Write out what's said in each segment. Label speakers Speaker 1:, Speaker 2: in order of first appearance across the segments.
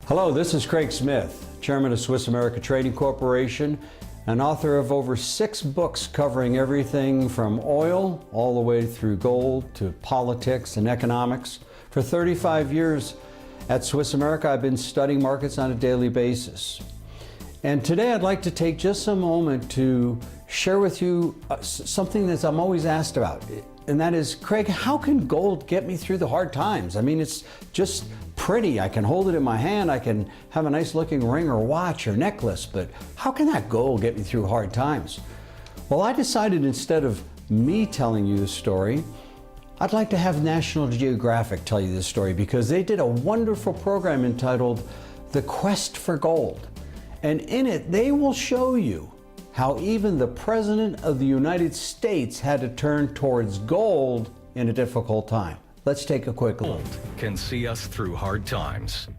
Speaker 1: Hello, this is Craig Smith, Chairman of Swiss America Trading Corporation and author of over 6 books covering everything from oil all the way through gold to politics and economics. For 35 years at Swiss America, I've been studying markets on a daily basis. And today I'd like to take just a moment to share with you something that I'm always asked about. And that is, Craig, how can gold get me through the hard times? I mean, it's just pretty. I can hold it in my hand. I can have a nice looking ring or watch or necklace, but how can that gold get me through hard times? Well, I decided instead of me telling you the story, I'd like to have National Geographic tell you this story because they did a wonderful program entitled The Quest for Gold. And in it, they will show you how even the President of the United States had to turn towards gold in a difficult time. Let's take a quick look.
Speaker 2: Gold can see us through hard times.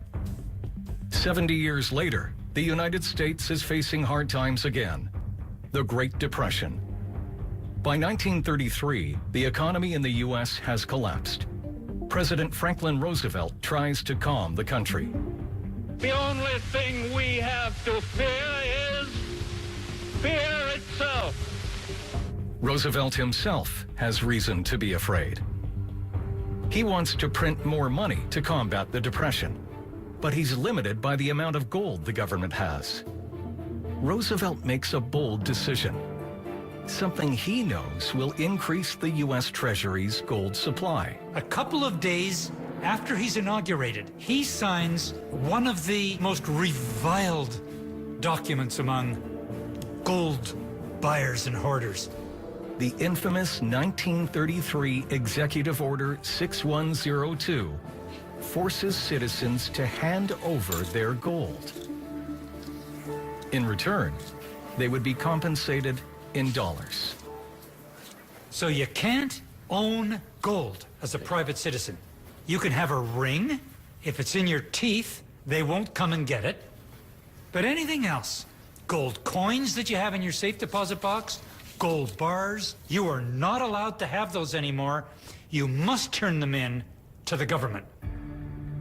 Speaker 2: 70 years later, the United States is facing hard times again. The Great Depression. By 1933, the economy in the U.S. has collapsed. President Franklin Roosevelt tries to calm the country.
Speaker 3: The only thing we have to fear is fear itself.
Speaker 2: Roosevelt himself has reason to be afraid. He wants to print more money to combat the Depression, but he's limited by the amount of gold the government has. Roosevelt makes a bold decision. Something he knows will increase the U.S. Treasury's gold supply.
Speaker 4: A couple of days after he's inaugurated, he signs one of the most reviled documents among gold buyers and hoarders.
Speaker 2: The infamous 1933 Executive Order 6102 forces citizens to hand over their gold. In return, they would be compensated in dollars.
Speaker 4: So you can't own gold as a private citizen. You can have a ring. If it's in your teeth, they won't come and get it. But anything else, gold coins that you have in your safe deposit box, gold bars, you are not allowed to have those anymore. You must turn them in to the government.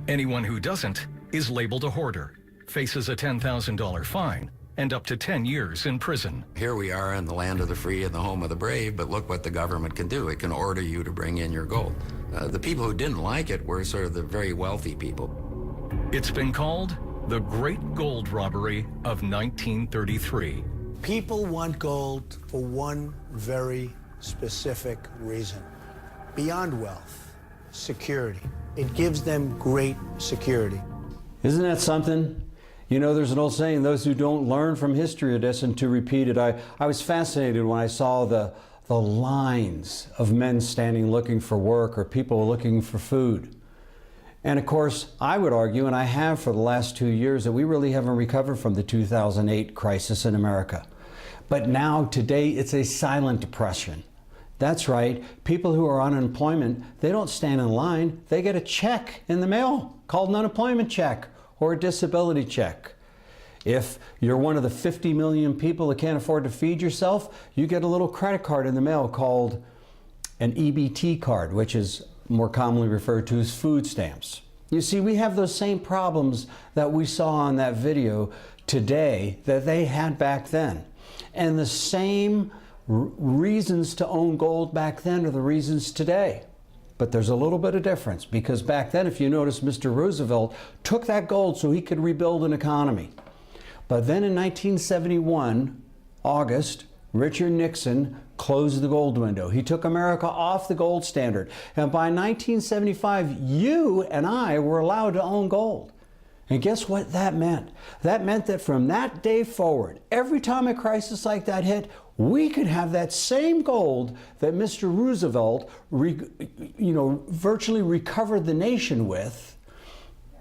Speaker 2: Anyone who doesn't is labeled a hoarder, faces a $10,000 fine, and up to 10 years in prison.
Speaker 5: Here we are in the land of the free and the home of the brave, but look what the government can do. It can order you to bring in your gold. The people who didn't like it were sort of the very wealthy people.
Speaker 2: It's been called the Great Gold Robbery of 1933.
Speaker 6: People want gold for one very specific reason. Beyond wealth, security. It gives them great security.
Speaker 1: Isn't that something? You know, there's an old saying, those who don't learn from history are destined to repeat it. I was fascinated when I saw the lines of men standing looking for work or people looking for food. And of course, I would argue, and I have for the last 2 years, that we really haven't recovered from the 2008 crisis in America. But now, today, it's a silent depression. That's right. People who are on unemployment, they don't stand in line. They get a check in the mail called an unemployment check or a disability check. If you're one of the 50 million people that can't afford to feed yourself, you get a little credit card in the mail called an EBT card, which is more commonly referred to as food stamps. You see, we have those same problems that we saw on that video today that they had back then. And the same reasons to own gold back then are the reasons today. But there's a little bit of difference because back then, if you notice, Mr. Roosevelt took that gold so he could rebuild an economy. But then in 1971, August, Richard Nixon closed the gold window. He took America off the gold standard. And by 1975, you and I were allowed to own gold. And guess what that meant? That meant that from that day forward, every time a crisis like that hit, we could have that same gold that Mr. Roosevelt, virtually recovered the nation with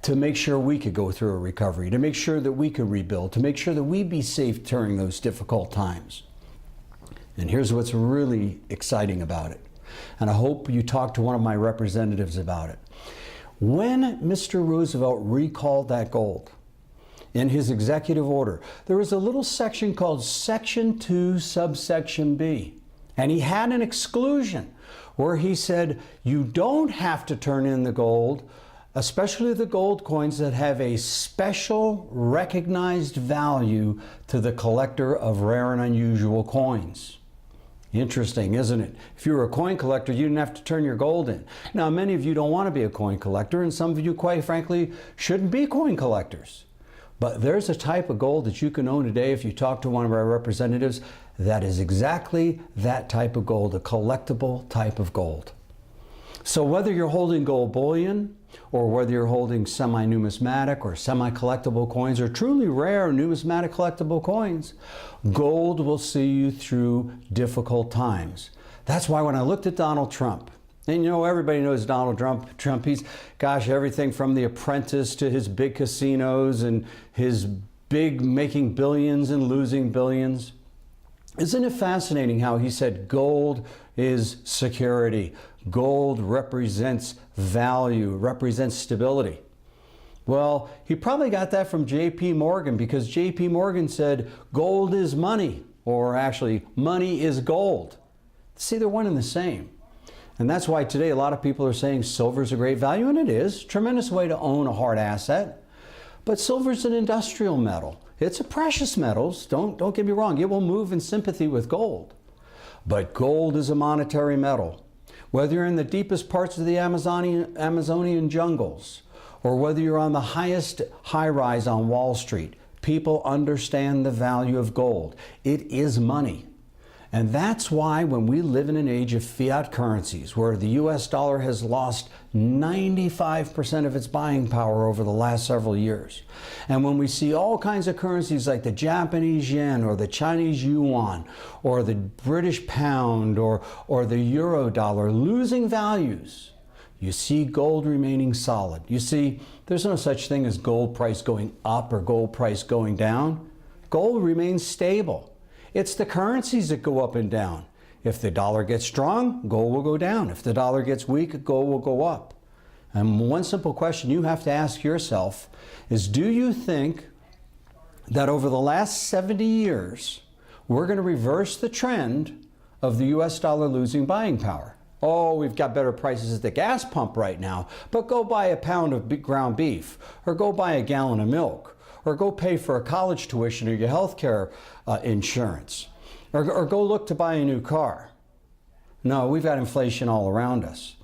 Speaker 1: to make sure we could go through a recovery, to make sure that we could rebuild, to make sure that we'd be safe during those difficult times. And here's what's really exciting about it. And I hope you talk to one of my representatives about it. When Mr. Roosevelt recalled that gold in his executive order, there was a little section called Section 2, subsection B. And he had an exclusion where he said, you don't have to turn in the gold especially the gold coins that have a special recognized value to the collector of rare and unusual coins. Interesting, isn't it? If you were a coin collector, you didn't have to turn your gold in. Now, many of you don't want to be a coin collector, and some of you, quite frankly, shouldn't be coin collectors. But there's a type of gold that you can own today if you talk to one of our representatives that is exactly that type of gold, a collectible type of gold. So whether you're holding gold bullion, or whether you're holding semi-numismatic or semi-collectible coins, or truly rare numismatic collectible coins, gold will see you through difficult times. That's why when I looked at Donald Trump, and you know, everybody knows Donald Trump, he's, gosh, everything from The Apprentice to his big casinos and his big making billions and losing billions. Isn't it fascinating how he said gold is security? Gold represents value, represents stability. Well, he probably got that from J.P. Morgan, because J.P. Morgan said gold is money, or actually money is gold. See, they're one and the same. And that's why today a lot of people are saying silver is a great value, and it is. Tremendous way to own a hard asset. But silver is an industrial metal. It's a precious metal. Don't get me wrong. It will move in sympathy with gold. But gold is a monetary metal. Whether you're in the deepest parts of the Amazonian jungles, or whether you're on the highest high-rise on Wall Street, people understand the value of gold. It is money. And that's why when we live in an age of fiat currencies, where the US dollar has lost 95% of its buying power over the last several years, and when we see all kinds of currencies like the Japanese yen or the Chinese yuan or the British pound or the euro dollar losing values, you see gold remaining solid. You see, there's no such thing as gold price going up or gold price going down. Gold remains stable. It's the currencies that go up and down. If the dollar gets strong, gold will go down. If the dollar gets weak, gold will go up. And one simple question you have to ask yourself is, do you think that over the last 70 years, we're going to reverse the trend of the US dollar losing buying power? Oh, we've got better prices at the gas pump right now, but go buy a pound of ground beef, or go buy a gallon of milk, or go pay for a college tuition or your health care insurance, or go look to buy a new car. No, we've got inflation all around us.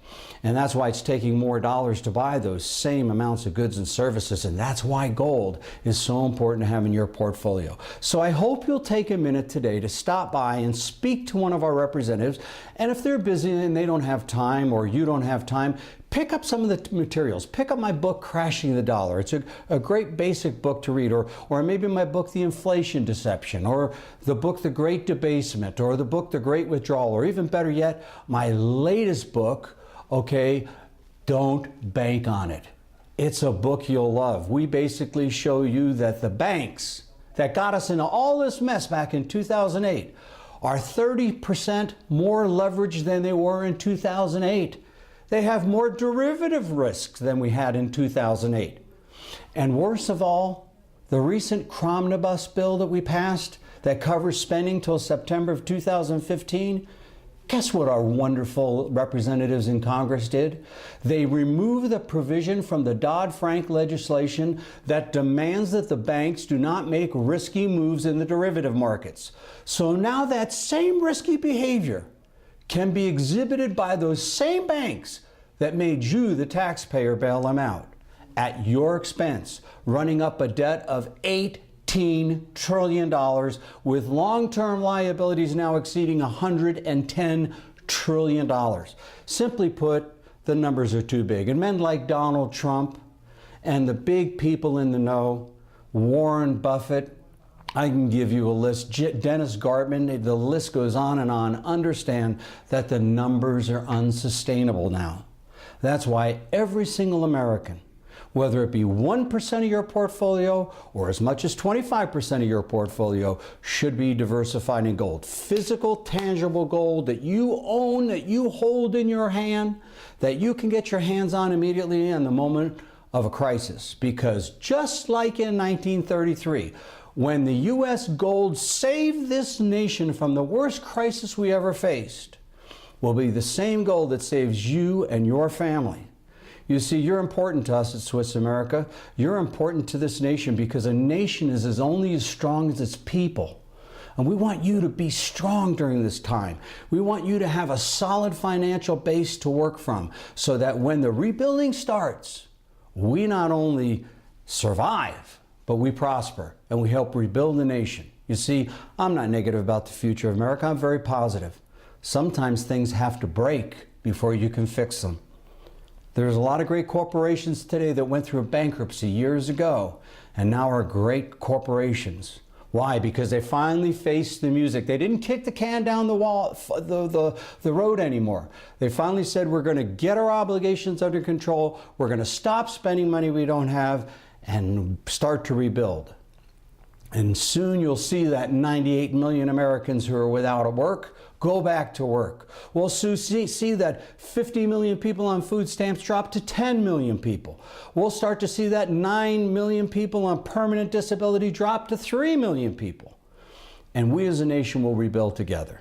Speaker 1: And that's why it's taking more dollars to buy those same amounts of goods and services. And that's why gold is so important to have in your portfolio. So I hope you'll take a minute today to stop by and speak to one of our representatives. And if they're busy and they don't have time, or you don't have time, pick up some of the materials. Pick up my book, Crashing the Dollar. It's a great basic book to read. Or maybe my book, The Inflation Deception, or the book, The Great Debasement, or the book, The Great Withdrawal, or even better yet, my latest book, okay, Don't Bank on It. It's a book you'll love. We basically show you that the banks that got us into all this mess back in 2008 are 30% more leveraged than they were in 2008. They have more derivative risks than we had in 2008. And worst of all, the recent Omnibus bill that we passed that covers spending till September of 2015, guess what our wonderful representatives in Congress did? They removed the provision from the Dodd-Frank legislation that demands that the banks do not make risky moves in the derivative markets. So now that same risky behavior can be exhibited by those same banks that made you, the taxpayer, bail them out at your expense, running up a debt of $18 trillion with long-term liabilities now exceeding $110 trillion. Simply put, the numbers are too big. And men like Donald Trump and the big people in the know, Warren Buffett, I can give you a list, Dennis Gartman, the list goes on, understand that the numbers are unsustainable now. That's why every single American, whether it be 1% of your portfolio or as much as 25% of your portfolio, should be diversified in gold. Physical, tangible gold that you own, that you hold in your hand, that you can get your hands on immediately in the moment of a crisis. Because just like in 1933, when the U.S. gold saved this nation from the worst crisis we ever faced, will be the same gold that saves you and your family. You see, you're important to us at Swiss America. You're important to this nation because a nation is only as strong as its people. And we want you to be strong during this time. We want you to have a solid financial base to work from so that when the rebuilding starts, we not only survive, but we prosper and we help rebuild the nation. You see, I'm not negative about the future of America. I'm very positive. Sometimes things have to break before you can fix them. There's a lot of great corporations today that went through a bankruptcy years ago and now are great corporations. Why? Because they finally faced the music. They didn't kick the can down the wall, the road anymore. They finally said, we're going to get our obligations under control. We're going to stop spending money we don't have and start to rebuild. And soon you'll see that 98 million Americans who are without work go back to work. We'll soon see that 50 million people on food stamps drop to 10 million people. We'll start to see that 9 million people on permanent disability drop to 3 million people. And we as a nation will rebuild together.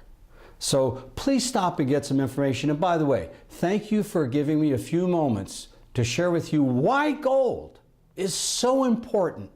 Speaker 1: So please stop and get some information. And by the way, thank you for giving me a few moments to share with you why gold is so important